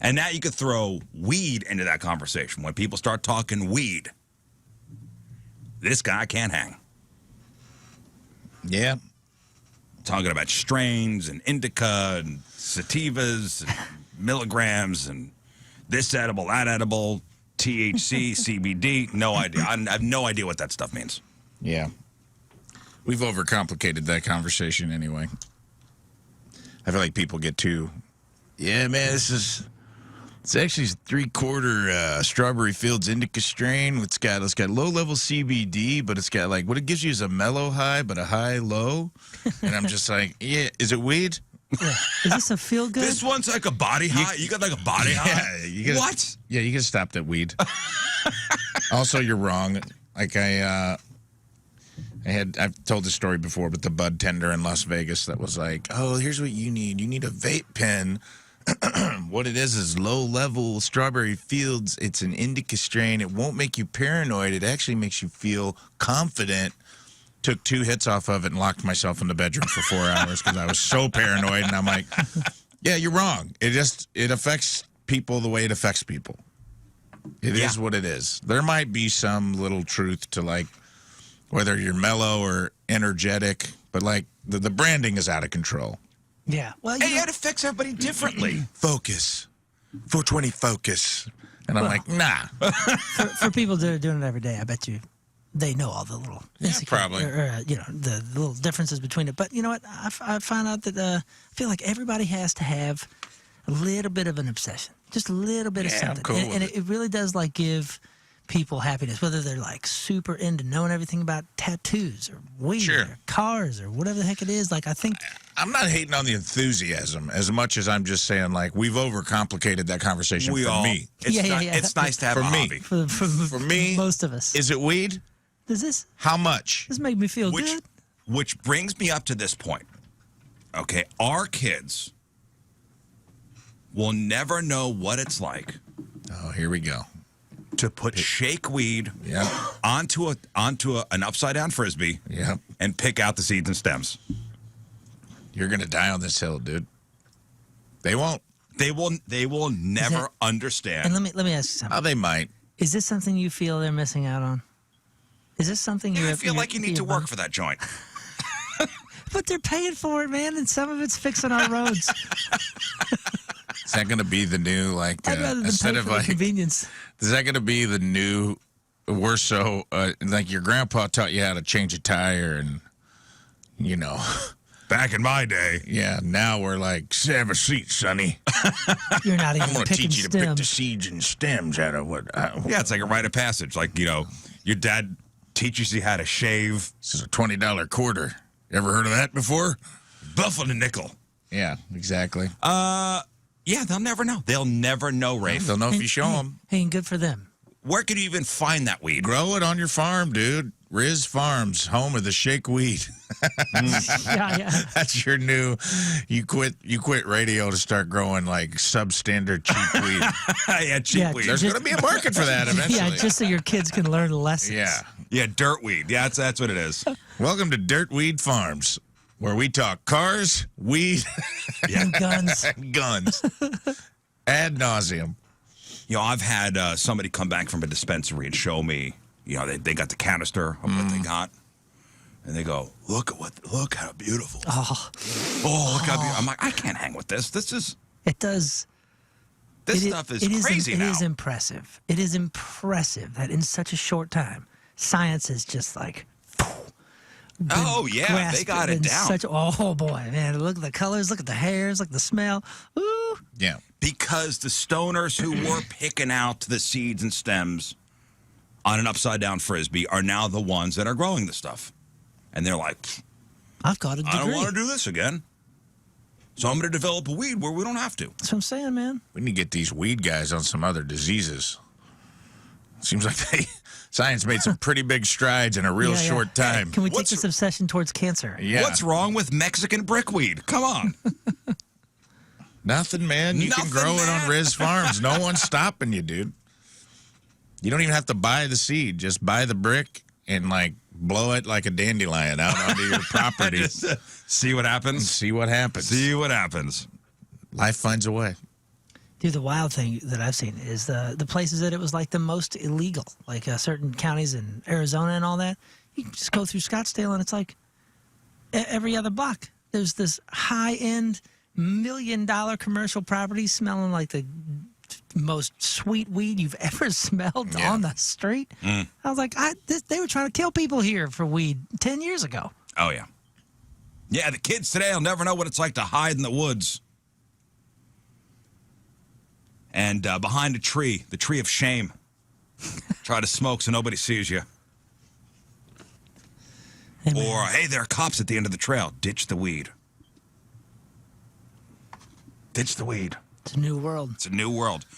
And now you could throw weed into that conversation. When people start talking weed, this guy can't hang. Yeah. Talking about strains and indica and sativas and milligrams and this edible, that edible, THC, CBD. No idea. I have no idea what that stuff means. Yeah. We've overcomplicated that conversation anyway. I feel like people get too, yeah, man, it's actually 3/4 Strawberry Fields Indica strain. It's got low-level CBD, but it's got like, what it gives you is a mellow high, but a high-low. And I'm just like, yeah, is it weed? Yeah. Is this a feel good? This one's like a body high. You got like a body high? What? Yeah, you gotta stop that weed. Also, you're wrong. Like I've told the story before, but the bud tender in Las Vegas that was like, oh, here's what you need. You need a vape pen. What it is low-level Strawberry Fields. It's an indica strain. It won't make you paranoid. It actually makes you feel confident. Took 2 hits off of it and locked myself in the bedroom for 4 hours because I was so paranoid. And I'm like, yeah, you're wrong. It affects people the way it affects people. It is what it is. There might be some little truth to like whether you're mellow or energetic, but like the branding is out of control. Yeah. Well, Hey, it affects everybody differently. Focus. 420 focus. And I'm like, nah. for people that are doing it every day, I bet you they know all the little probably. the little differences between it. But you know what? I find out that I feel like everybody has to have a little bit of an obsession, just a little bit of something, I'm cool and with it really does like give people happiness, whether they're like super into knowing everything about tattoos or weed or cars or whatever the heck it is. Like I think I'm not hating on the enthusiasm as much as I'm just saying like we've overcomplicated that conversation for me. It's nice to have a hobby. For me, most of us. Is it weed? Does this? How much? This make me feel good. Which brings me up to this point. Okay, our kids will never know what it's like. Oh, here we go. To put shake weed onto an upside down frisbee and pick out the seeds and stems. You're gonna die on this hill, dude. They won't. They will never understand. And let me ask you something. Oh, they might. Is this something you feel they're missing out on? Is this something I feel like you need to work for that joint. But they're paying for it, man, and some of it's fixing our roads. Is that going to be the new, like, I'd rather than instead pay of for the like, convenience. is that going to be the new, we're so, like your grandpa taught you how to change a tire and, you know. Back in my day. Yeah, now we're like, have a seat, sonny. You're not even I'm going to picking teach you to stems. pick the seeds and stems out of what. Yeah, it's like a rite of passage. Like, you know, your dad teaches you how to shave. This is a $20 quarter. You ever heard of that before? Buffalo nickel. Yeah, exactly. Yeah, they'll never know. They'll never know, Rafe. They'll know if you show them. Hey, and good for them. Where could you even find that weed? Grow it on your farm, dude. Riz Farms, home of the shake weed. Yeah. That's your new. You quit radio to start growing like substandard cheap weed. Yeah, cheap weed. There's going to be a market for that eventually. Yeah, just so your kids can learn lessons. Yeah, dirt weed. Yeah, that's what it is. Welcome to Dirt Weed Farms, where we talk cars, weed, And guns. and guns ad nauseum. You know, I've had somebody come back from a dispensary and show me, you know, they got the canister of what they got. And they go, look how beautiful. Oh, look how beautiful. I'm like, I can't hang with this. it does. This stuff is crazy now. It is impressive. It is impressive that in such a short time, science is just like. Oh, yeah, they got it down. Oh, boy, man. Look at the colors. Look at the hairs. Look at the smell. Ooh. Yeah. Because the stoners who were picking out the seeds and stems on an upside-down frisbee are now the ones that are growing the stuff. And they're like, I've got a degree. I don't want to do this again. So I'm going to develop a weed where we don't have to. That's what I'm saying, man. We need to get these weed guys on some other diseases. Seems like science made some pretty big strides in a real short time. Can we take this obsession towards cancer? Yeah. What's wrong with Mexican brickweed? Come on. Nothing, man. You can grow it on Riz Farms. No one's stopping you, dude. You don't even have to buy the seed. Just buy the brick and, like, blow it like a dandelion out onto your property. See what happens? See what happens. See what happens. Life finds a way. Dude, the wild thing that I've seen is the places that it was like the most illegal, like certain counties in Arizona and all that. You can just go through Scottsdale and it's like every other block. There's this high-end $1 million commercial property smelling like the most sweet weed you've ever smelled on the street. I was like, they were trying to kill people here for weed 10 years ago. Oh, yeah. Yeah, the kids today will never know what it's like to hide in the woods. And behind a tree, the tree of shame. Try to smoke so nobody sees you. Hey, or, hey, there are cops at the end of the trail. Ditch the weed. Ditch the weed. It's a new world. It's a new world.